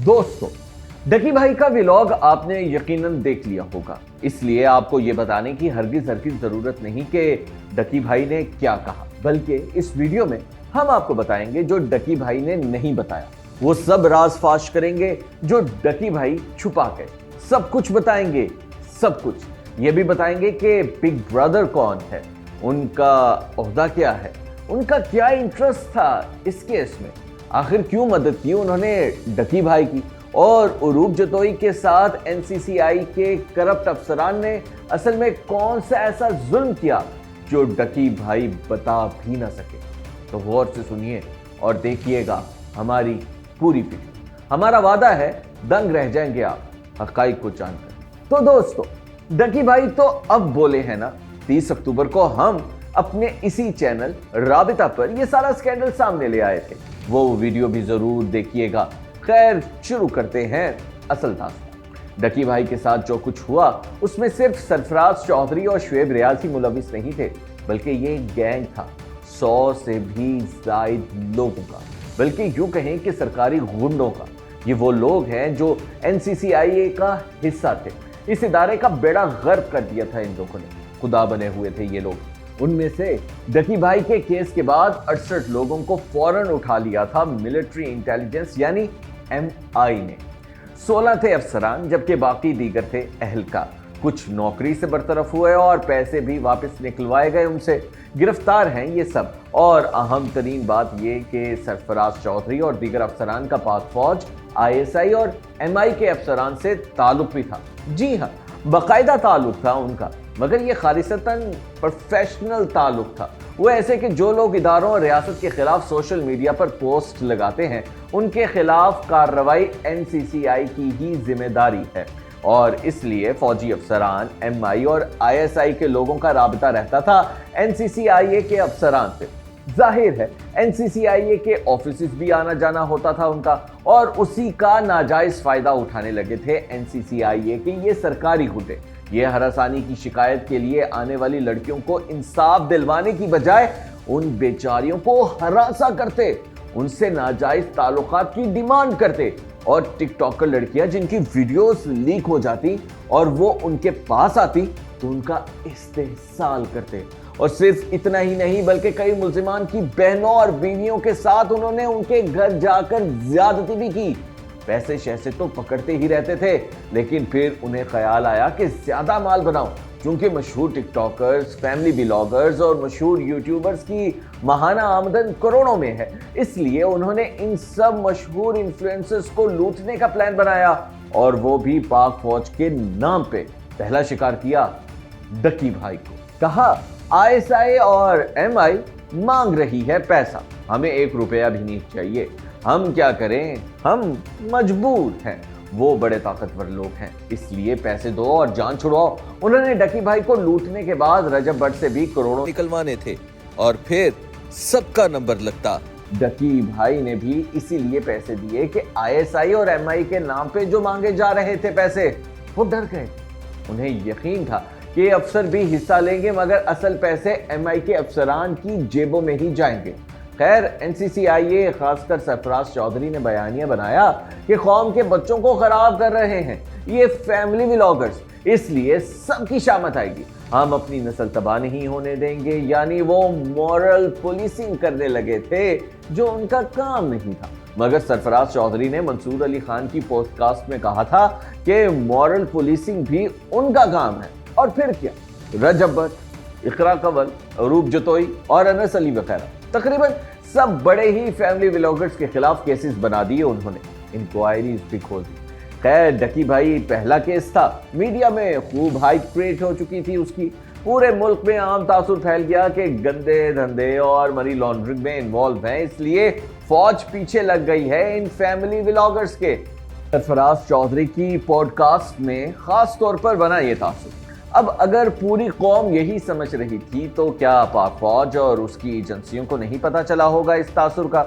दोस्तों, डकी भाई का व्लॉग आपने यकीनन देख लिया होगा, इसलिए आपको ये बताने की हरगिज जरूरत नहीं कि डकी भाई ने क्या कहा, बल्कि इस वीडियो में हम आपको बताएंगे जो डकी भाई ने नहीं बताया। वो सब राज फाश करेंगे जो डकी भाई छुपा गए। सब कुछ बताएंगे, सब कुछ। ये भी बताएंगे कि बिग ब्रदर कौन है, उनका ओहदा क्या है, उनका क्या इंटरेस्ट था इस केस में, आखिर क्यों मदद की उन्होंने डकी भाई की, और उरूब जतोई के साथ एनसीसीआई के करप्ट अफसरान ने असल में कौन सा ऐसा जुल्म किया जो डकी भाई बता भी ना सके। तो गौर से सुनिए और देखिएगा हमारी पूरी वीडियो। हमारा वादा है दंग रह जाएंगे आप हकाइक को जानकर। तो दोस्तों, डकी भाई तो अब बोले हैं ना, 30 अक्टूबर को हम अपने इसी चैनल राबिता पर ये सारा स्कैंडल सामने ले आए थे, वो वीडियो भी जरूर देखिएगा। खैर, शुरू करते हैं असल दास्तान। डकी भाई के साथ जो कुछ हुआ उसमें सिर्फ सरफराज चौधरी और शुएब रियाज ही मुलविस नहीं थे, बल्कि ये एक गैंग था 100 से भी ज्यादा लोगों का, बल्कि यूं कहें कि सरकारी गुंडों का। ये वो लोग हैं जो एनसीसीआई का हिस्सा थे। इस इदारे का बेड़ा गर्क कर दिया था इन लोगों ने, खुदा बने हुए थे ये लोग। उनमें से डकी भाई के केस के बाद 68 लोगों को फौरन उठा लिया था मिलिट्री इंटेलिजेंस यानी एमआई ने। 16 थे अफसरान, जबकि बाकी दीगर थे एहलकार। कुछ नौकरी से बरतरफ हुए और पैसे भी वापस निकलवाए गए उनसे। गिरफ्तार हैं ये सब, और अहम तरीन बात ये कि सरफराज चौधरी और दीगर अफसरान का पाक फौज, आईएसआई और एमआई के अफसरान से ताल्लुक भी था। जी हाँ, बाकायदा ताल्लुक था उनका, मगर ये खालिसतन प्रोफेशनल ताल्लुक था। वो ऐसे कि जो लोग इदारों और रियासत के खिलाफ सोशल मीडिया पर पोस्ट लगाते हैं, उनके खिलाफ कार्रवाई एनसीसीआई की ही जिम्मेदारी है, और इसलिए फौजी अफसरान, एमआई और आईएसआई के लोगों का राबता रहता था एनसीसीआई के अफसरान से। जाहिर है एनसीसीआई के ऑफिस भी आना जाना होता था उनका, और उसी का नाजायज फायदा उठाने लगे थे एनसीसीआई के ये सरकारी गुंडे। ये हरासानी की शिकायत के लिए आने वाली लड़कियों को इंसाफ दिलवाने की बजाय उन बेचारियों को हरासा करते, उनसे नाजायज ताल्लुकात की डिमांड करते, और टिकटॉकर लड़कियां जिनकी वीडियोस लीक हो जाती और वो उनके पास आती तो उनका इस्तेहसाल करते। और सिर्फ इतना ही नहीं, बल्कि कई मुल्जिमान की बहनों और बीवियों के साथ उन्होंने उनके घर जाकर ज्यादती भी की। पैसे शैसे तो पकड़ते ही रहते थे, लेकिन फिर उन्हें ख्याल आया कि ज्यादा माल बनाओ, क्योंकि मशहूर टिकटॉकर्स, फैमिली ब्लॉगर्स और मशहूर यूट्यूबर्स की माहाना आमदन करोड़ों में है। इसलिए उन्होंने इन सब मशहूर इन्फ्लुएंसर्स को लूटने का प्लान बनाया, और वो भी पाक फौज के नाम पे। पहला शिकार किया डकी भाई को। कहा आईएसआई और एमआई मांग रही है पैसा, हमें 1 रुपया भी नहीं चाहिए, हम क्या करें, हम मजबूर हैं। वो बड़े ताकतवर लोग हैं, इसलिए पैसे दो और जान छुड़ाओ। उन्होंने डकी भाई को लूटने के बाद रजब भट्ट से भी करोड़ों निकलवाने थे, और फिर सबका नंबर लगता। डकी भाई ने भी इसीलिए पैसे दिए कि आईएसआई और एमआई के नाम पे जो मांगे जा रहे थे पैसे, वो डर गए। उन्हें यकीन था कि अफसर भी हिस्सा लेंगे, मगर असल पैसे एमआई के अफसरान की जेबों में ही जाएंगे। खैर, एनसीसीआई खासकर सरफराज चौधरी ने बयानिया बनाया कि कौम के बच्चों को खराब कर रहे हैं ये फैमिली व्लॉगर्स, इसलिए सबकी शामत आएगी, हम अपनी नस्ल तबाह नहीं होने देंगे। यानी वो मॉरल पुलिसिंग करने लगे थे, जो उनका काम नहीं था। मगर सरफराज चौधरी ने मंसूर अली खान की पॉडकास्ट में कहा था कि मॉरल पुलिसिंग भी उनका काम है। और फिर क्या, रजब भट्ट, इकरा कंवल, उरूब जतोई और अनस अली वगैरह तकरीबन सब बड़े ही फैमिली व्लॉगर्स के खिलाफ केसेस बना दिए उन्होंने, इंक्वायरीज भी खोल दी। खैर, डकी भाई पहला केस था, मीडिया में खूब हाइप क्रिएट हो चुकी थी उसकी। पूरे मुल्क में आम तासुर फैल गया कि गंदे धंधे और मनी लॉन्ड्रिंग में इन्वॉल्व हैं, इसलिए फौज पीछे लग गई है इन फैमिली व्लॉगर्स के। सरफराज चौधरी की पॉडकास्ट में खास तौर पर बना ये तासुर। अब अगर पूरी कौम यही समझ रही थी, तो क्या पाक फौज और उसकी एजेंसियों को नहीं पता चला होगा इस तासुर का?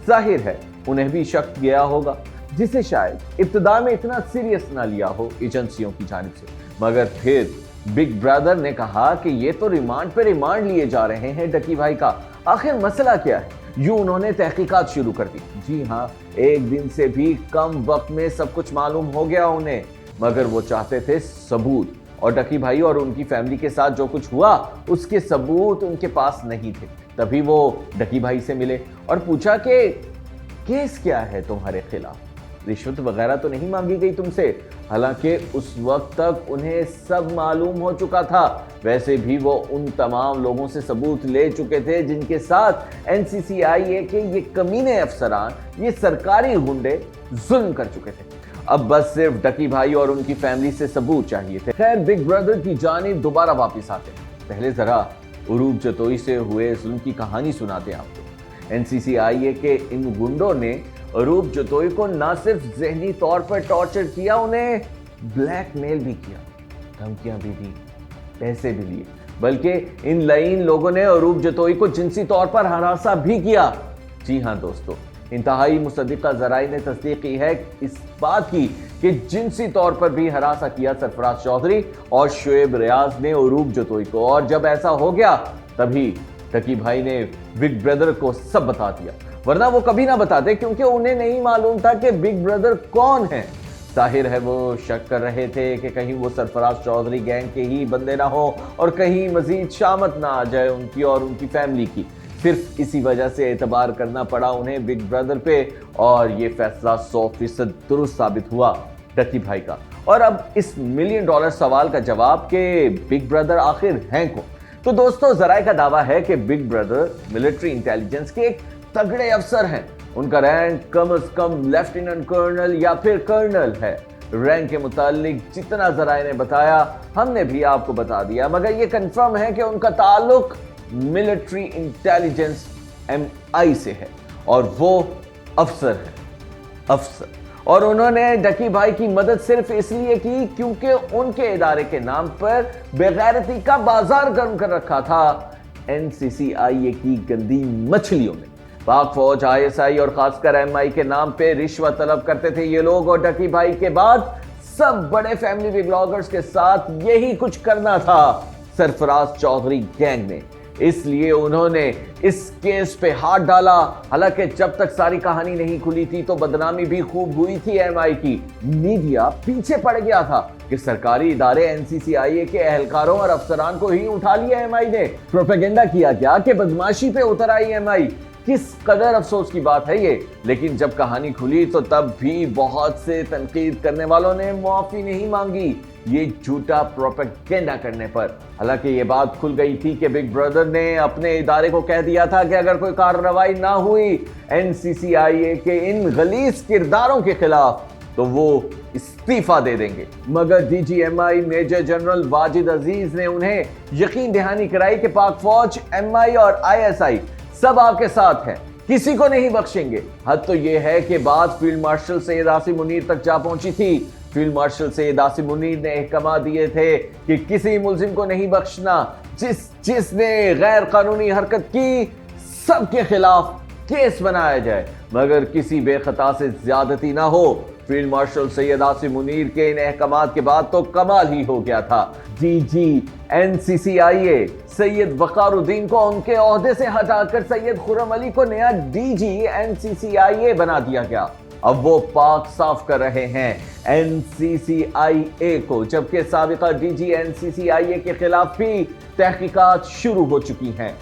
जाहिर है उन्हें भी शक गया होगा, जिसे शायद इब्तिदा में इतना सीरियस ना लिया हो एजेंसियों की जानिब से। मगर फिर बिग ब्रदर ने कहा कि ये तो रिमांड पे रिमांड लिए जा रहे हैं डकी भाई का, आखिर मसला क्या है? यूं उन्होंने तहकीकात शुरू कर दी। जी हाँ, एक दिन से भी कम वक्त में सब कुछ मालूम हो गया उन्हें, मगर वो चाहते थे सबूत, और डकी भाई और उनकी फैमिली के साथ जो कुछ हुआ उसके सबूत उनके पास नहीं थे। तभी वो डकी भाई से मिले और पूछा कि केस क्या है तुम्हारे खिलाफ, रिश्वत वगैरह तो नहीं मांगी गई तुमसे? हालांकि उस वक्त तक उन्हें सब मालूम हो चुका था। वैसे भी वो उन तमाम लोगों से सबूत ले चुके थे जिनके साथ एनसीसीआईए के ये कमीने अफसरान, ये सरकारी गुंडे जुल्म कर चुके थे। अब बस सिर्फ डकी भाई और उनकी फैमिली से सबूत चाहिए थे। खैर, बिग ब्रदर की जानिब दोबारा वापस आते हैं। पहले जरा उरूब जतोई से हुए जुल्म की कहानी सुनाते हैं आपको। एनसीसीआईए के इन गुंडों ने अरूब जतोई को न सिर्फ ज़हनी तौर पर टॉर्चर किया, उन्हें ब्लैकमेल भी किया, धमकियां भी दी, पैसे भी लिए, बल्कि इन लाइन लोगों ने अरूब जतोई को जिनसी तौर पर हरासा भी किया। जी हां दोस्तों, इंतहाई मुसद्दिका ज़राए ने तस्दीक की है इस बात की कि जिनसी तौर पर भी हरासा किया सरफराज चौधरी और शुएब रियाज ने अरूब जतोई को। और जब ऐसा हो गया तभी डकी भाई ने बिग ब्रदर को सब बता दिया, वरना वो कभी ना बताते, क्योंकि उन्हें नहीं मालूम था कि बिग ब्रदर कौन है। जाहिर है वो शक कर रहे थे कि कहीं वो सरफराज चौधरी गैंग के ही बंदे ना हो और कहीं मजीद शामत ना आ जाए उनकी और उनकी फैमिली की। सिर्फ इसी वजह से एतबार करना पड़ा उन्हें बिग ब्रदर पे, और ये फैसला 100% दुरुस्त साबित हुआ डकी भाई का। और अब इस $1 मिलियन सवाल का जवाब कि बिग ब्रदर आखिर हैं कौन? तो दोस्तों, ज़राए का दावा है कि बिग ब्रदर मिलिट्री इंटेलिजेंस के एक तगड़े अफसर हैं। उनका रैंक कम से कम लेफ्टिनेंट कर्नल या फिर कर्नल है। रैंक के मुतालिक जितना ज़राए ने बताया हमने भी आपको बता दिया, मगर ये कंफर्म है कि उनका ताल्लुक मिलिट्री इंटेलिजेंस MI से है और वो अफसर है, अफसर। और उन्होंने डकी भाई की मदद सिर्फ इसलिए की क्योंकि उनके इदारे के नाम पर बेगैरती का बाजार गर्म कर रखा था एनसीसीआईए की गंदी मछलियों में। पाक फौज, ISI और खासकर MI के नाम पे रिश्वत तलब करते थे ये लोग, और डकी भाई के बाद सब बड़े फैमिली व्लॉगर्स के साथ यही कुछ करना था सरफराज चौधरी गैंग ने। इसलिए उन्होंने इस केस पे हाथ डाला। हालांकि जब तक सारी कहानी नहीं खुली थी तो बदनामी भी खूब हुई थी MI की। मीडिया पीछे पड़ गया था कि सरकारी इदारे एनसीसीआईए के एहलकारों और अफसरान को ही उठा लिया MI ने। प्रोपेगेंडा किया गया कि बदमाशी पे उतर आई MI। किस कदर अफसोस की बात है ये। लेकिन जब कहानी खुली तो तब भी बहुत से तनकीद करने वालों ने मुआफी नहीं मांगी ये झूठा प्रोपेगेंडा करने पर। हालांकि ये बात खुल गई थी कि बिग ब्रदर ने अपने इदारे को कह दिया था कि अगर कोई कार्रवाई ना हुई एनसीसीआईए के इन गलीज किरदारों के खिलाफ तो वो इस्तीफा दे देंगे। मगर DGMI मेजर जनरल वाजिद अजीज ने उन्हें यकीन दहानी कराई कि पाक फौज, MI और ISI सब आपके साथ हैं, किसी को नहीं बख्शेंगे। हद तो ये है कि बात फील्ड मार्शल सैयद आसिम मुनीर तक जा पहुंची थी। फील्ड मार्शल सैयद आसिम मुनीर ने अहकाम दिए थे कि किसी मुल्जिम को नहीं बख्शना। जिसने गैर कानूनी हरकत की सबके खिलाफ केस बनाया जाए, मगर किसी बेखता से ज्यादती ना हो। फील्ड मार्शल सैयद आसिम मुनीर के इन अहकामात के बाद तो कमाल ही हो गया था। DG NCCIA सैयद वकारुद्दीन को उनके ओहदे से हटाकर सैयद खुर्रम अली को नया DG NCCIA बना दिया गया। अब वो पाक साफ कर रहे हैं NCCIA को, जबकि साबिका DG NCCIA के खिलाफ भी तहकीकात शुरू हो चुकी हैं।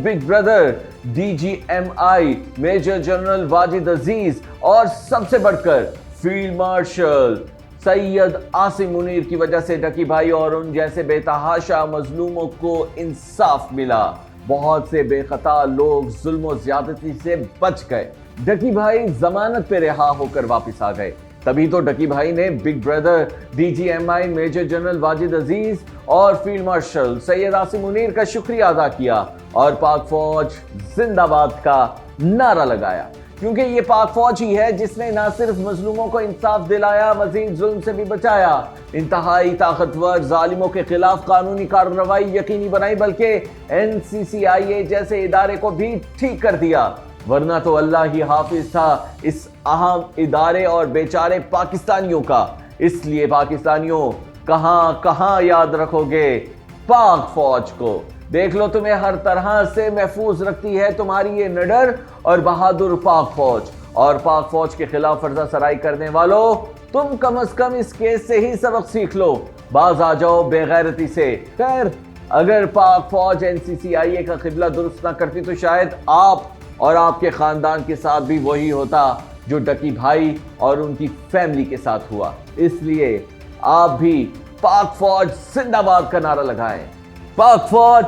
Big brother, DGMI major general Wajid Aziz और सबसे बढ़कर फील्ड मार्शल सैयद आसिम मुनीर की वजह से डकी भाई और उन जैसे बेतहाशा मजलूमों को इंसाफ मिला। बहुत से बेखता लोग जुल्म और ज्यादती से बच गए। डकी भाई जमानत पे रिहा होकर वापस आ गए। तभी तो डकी भाई ने big brother, DGMI major general Wajid Aziz और फील्ड मार्शल सैयद आसिम मुनीर का शुक्रिया अदा किया और पाक फौज जिंदाबाद का नारा लगाया, क्योंकि ये पाक फौज ही है जिसने न सिर्फ मजलूमों को इंसाफ दिलाया, मजीद जुल्म से भी बचाया, इंतहाई ताकतवर जालिमों के खिलाफ कानूनी कार्रवाई यकीनी बनाई, बल्कि NCCIA जैसे इदारे को भी ठीक कर दिया। वरना तो अल्लाह ही हाफिज था इस अहम इदारे और बेचारे पाकिस्तानियों का। इसलिए पाकिस्तानियों, कहां कहां याद रखोगे पाक फौज को। دیکھ لو تمہیں ہر طرح سے محفوظ رکھتی ہے تمہاری یہ نڈر اور بہادر پاک فوج. اور پاک فوج کے خلاف فرضہ سرائی کرنے والوں، تم کم از کم اس کیس سے ہی سبق سیکھ لو، باز آ جاؤ بے غیرتی سے. خیر، اگر پاک فوج NCCIA کا قبلہ درست نہ کرتی تو شاید آپ اور آپ کے خاندان کے ساتھ بھی وہی ہوتا جو ڈکی بھائی اور ان کی فیملی کے ساتھ ہوا. اس لیے آپ بھی پاک فوج زندہ باد کا نعرہ لگائیں. پاک فوج